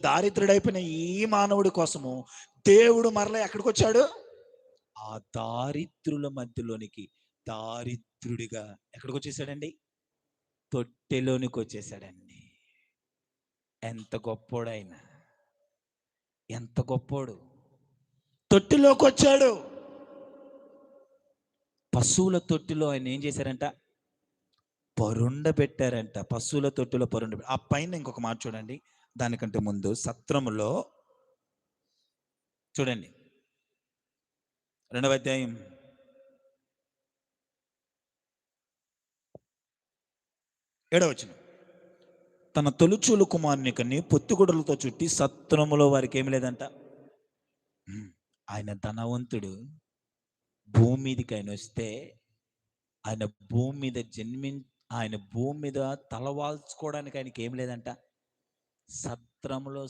దారిద్రుడైపోయిన ఈ మానవుడి కోసము దేవుడు మరలా ఎక్కడికి వచ్చాడు? ఆ దారిద్రుల మధ్యలోనికి దారిద్రుడిగా ఎక్కడికి వచ్చేసాడండి? తొట్టెలోనికి వచ్చేసాడండి. ఎంత గొప్పోడాయన! ఎంత గొప్పోడు! తొట్టిలోకి వచ్చాడు. పశువుల తొట్టిలో ఆయన ఏం చేశారంట? పరుండబెట్టారంట. పశువుల తొట్టిలో ఆ పైన ఇంకొక మాట చూడండి. దానికంటే ముందు సత్రములో చూడండి. 2వ అధ్యాయం 7వ వచనం. తన తొలిచూలు కుమారునికని పొత్తిగుడ్డలతో చుట్టి సత్రములో వారికి ఏమి లేదంట. ఆయన ధనవంతుడు. భూమి మీదకి ఆయన వస్తే ఆయన భూమి మీద ఆయన భూమి మీద తలవాల్చుకోవడానికి ఆయనకి ఏం లేదంట. సత్రములో